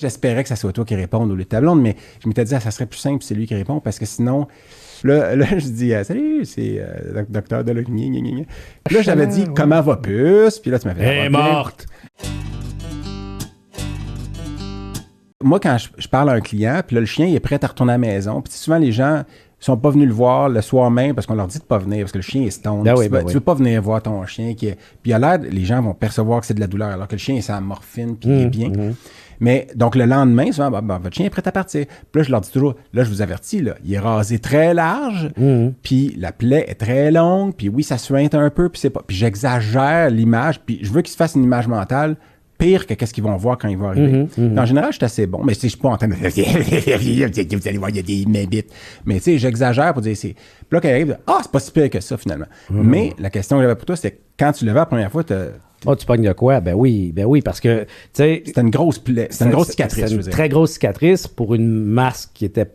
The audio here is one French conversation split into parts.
J'espérais que ça soit toi qui réponde au lieu de ta blonde, mais je m'étais dit, ça serait plus simple si c'est lui qui répond, parce que sinon, là je dis, salut, c'est docteur Delognier, gna, gna, gna. Puis là, j'avais dit, comment va Puce? Puis là, tu m'as fait... Elle est morte! Moi, quand je parle à un client, puis là, le chien, il est prêt à retourner à la maison, puis souvent, les gens sont pas venus le voir le soir même parce qu'on leur dit de pas venir, parce que le chien est stone. Tu veux pas venir voir ton chien qui est... Puis il a l'air, les gens vont percevoir que c'est de la douleur, alors que le chien est sa morphine, puis il est bien. Mais donc, le lendemain, souvent, votre chien est prêt à partir. Puis là, je leur dis toujours, là, je vous avertis, là, il est rasé très large, puis la plaie est très longue, puis oui, ça suinte un peu, puis c'est pas... Puis j'exagère l'image, puis je veux qu'il se fasse une image mentale pire que qu'est-ce qu'ils vont voir quand ils vont arriver. En général, je suis assez bon, mais je suis pas en train de... Vous allez voir, il y a des mébites. Mais tu sais, j'exagère pour dire... Puis là, quand il arrive, c'est pas si pire que ça, finalement. Mais la question que j'avais pour toi, c'est quand tu le vois la première fois, tu pognes de quoi? Ben oui, parce que, tu sais... C'était une grosse plaie, c'était une grosse cicatrice, c'est une très grosse cicatrice pour une masse qui était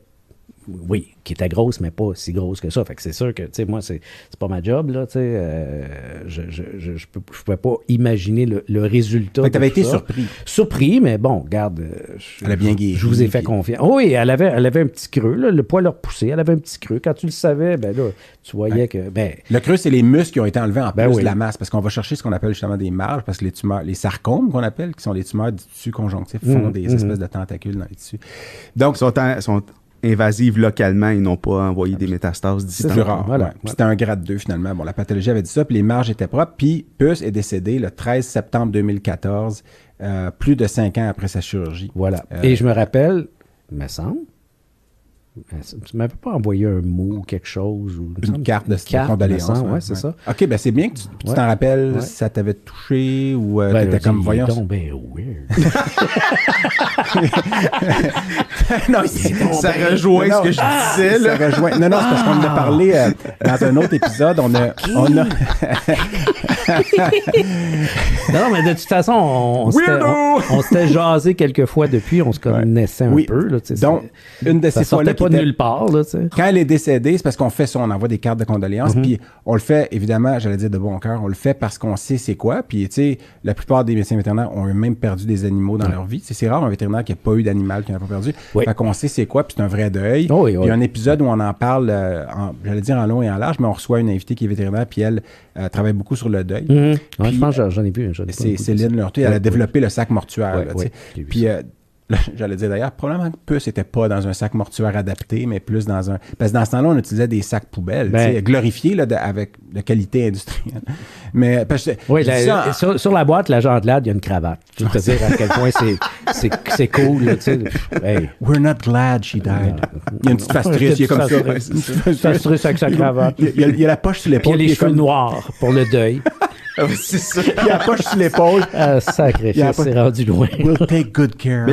grosse, mais pas si grosse que ça. Fait que c'est sûr que, tu sais, moi, c'est pas ma job, là, tu sais. Je pouvais pas imaginer le résultat. Fait que t'avais été surpris. Surpris, mais bon, regarde. Elle a bien guéri. Je vous ai fait confiance. Oui, elle avait un petit creux, là, le poil a repoussé, elle avait un petit creux. Quand tu le savais, ben là, tu voyais que... Le creux, c'est les muscles qui ont été enlevés en plus de la masse, parce qu'on va chercher ce qu'on appelle justement des marges, parce que les tumeurs, les sarcomes qu'on appelle, qui sont les tumeurs du tissu conjonctif, font des espèces de tentacules dans les tissus. Donc, sont invasives localement, ils n'ont pas envoyé des métastases distantes. C'est rare. Voilà. C'était un grade 2 finalement. Bon, la pathologie avait dit ça, puis les marges étaient propres. Puis Puce est décédé le 13 septembre 2014, plus de 5 ans après sa chirurgie. Voilà. Et je me rappelle, il me semble, tu ne m'avais pas envoyé un mot ou quelque chose? Une carte de condoléances. Oui, c'est ça. OK, ben c'est bien que tu t'en rappelles si ça t'avait touché ou t'étais comme, voyons... Ben weird. Non, ça rejoint ce que je disais. Là. Ça rejoint... Non, c'est parce qu'on en a parlé dans un autre épisode. On a... Non, mais de toute façon, on s'était jasé quelques fois depuis. On se connaissait un peu. Là, donc, une de ces fois-là... de nulle part. Là, quand elle est décédée, c'est parce qu'on fait ça, on envoie des cartes de condoléances, puis on le fait, évidemment, j'allais dire de bon cœur, on le fait parce qu'on sait c'est quoi, puis tu sais, la plupart des médecins vétérinaires ont même perdu des animaux dans leur vie. C'est rare un vétérinaire qui n'a pas eu d'animal, qui n'a pas perdu. Fait qu'on sait c'est quoi, puis c'est un vrai deuil. Puis il y a un épisode où on en parle, j'allais dire en long et en large, mais on reçoit une invitée qui est vétérinaire, puis elle travaille beaucoup sur le deuil. Puis, je pense que j'en ai vu. C'est Céline Lurté, elle a développé le sac mortuaire. Puis j'allais dire d'ailleurs, probablement que Puce n'était pas dans un sac mortuaire adapté, mais plus dans un... Parce que dans ce temps-là, on utilisait des sacs poubelles, glorifiés là, avec de qualité industrielle. Mais... sur la boîte, la Gendelade, il y a une cravate. Je veux te dire à quel point c'est cool. Là, hey. We're not glad she died. Il y a une petite fastrice, il est comme ça. Une fastrice avec sa cravate. Il y a la poche sur l'épaule. Il y a les cheveux noirs pour le deuil. C'est ça. Il y a la poche sur l'épaule. Sacrifice, c'est rendu loin. We'll take good care. Mais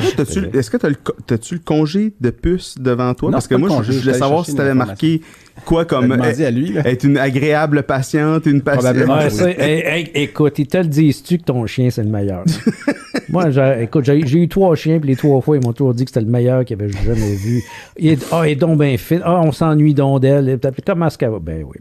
est-ce que t'as-tu le congé de Puce devant toi? Non, parce que moi, je voulais savoir si t'avais marqué quoi comme à lui, être une agréable patiente, une patiente. Écoute, ils te le disent-tu que ton chien, c'est le meilleur? Moi, j'ai eu 3 chiens, puis les 3 fois, ils m'ont toujours dit que c'était le meilleur qu'ils avaient jamais vu. Il est donc bien fit. On s'ennuie donc d'elle. Comment est-ce qu'elle va? Ben oui.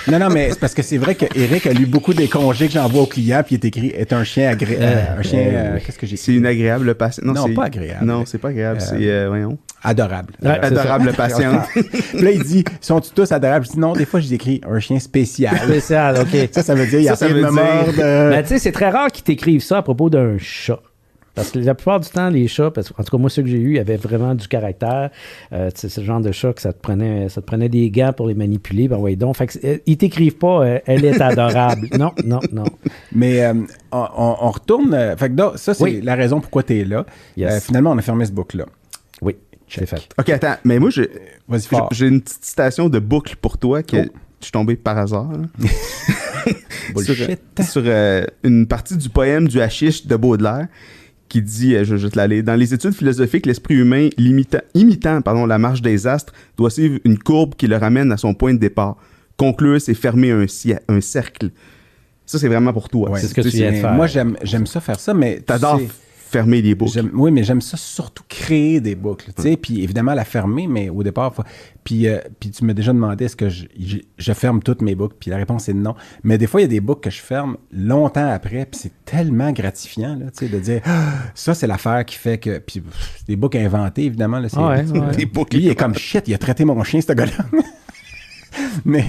Non, mais c'est parce que c'est vrai qu'Éric a lu beaucoup des congés que j'envoie aux clients, puis il est écrit « est un chien agréable ». Qu'est-ce que j'ai écrit? C'est une agréable patiente. Non, pas agréable. Non, c'est pas agréable. C'est, voyons. Adorable. Adorable patiente. Puis là, il dit « sont-ils tous adorables ?» Je dis « non, des fois, j'ai écrit un chien spécial. » Spécial, OK. Ça veut dire il y a pas de mordre. Mais tu sais, c'est très rare qu'ils t'écrivent ça à propos d'un chat. Parce que la plupart du temps, les chats, en tout cas, moi, ceux que j'ai eus, avaient vraiment du caractère. C'est le genre de chat que ça te prenait des gants pour les manipuler. Ben ouais, donc, fait que, ils t'écrivent pas elle est adorable. Non. Mais on retourne. Fait que ça, c'est la raison pourquoi tu es là. Yes. Finalement, on a fermé ce book-là. Oui, c'est fait. OK, attends. Mais moi, Vas-y, j'ai une petite citation de boucle pour toi que je suis tombé par hasard. sur une partie du poème du Hachiche de Baudelaire qui dit, je vais te l'aller, dans les études philosophiques, l'esprit humain imitant la marche des astres doit suivre une courbe qui le ramène à son point de départ. Conclure, c'est fermer un cercle. Ça, c'est vraiment pour toi. Ouais, c'est ce que tu viens de faire. Moi, j'aime ça faire ça, mais t'adores fermer les boucles. Oui, mais j'aime ça surtout créer des boucles, tu sais, puis évidemment la fermer, mais au départ, puis tu m'as déjà demandé est-ce que je ferme toutes mes boucles, puis la réponse est non. Mais des fois, il y a des boucles que je ferme longtemps après, puis c'est tellement gratifiant, là, tu sais, de dire ça, c'est l'affaire qui fait que, puis c'est des boucles inventées, évidemment, là, c'est des boucles. Lui, il est comme shit, il a traité mon chien, ce gars-là. Mais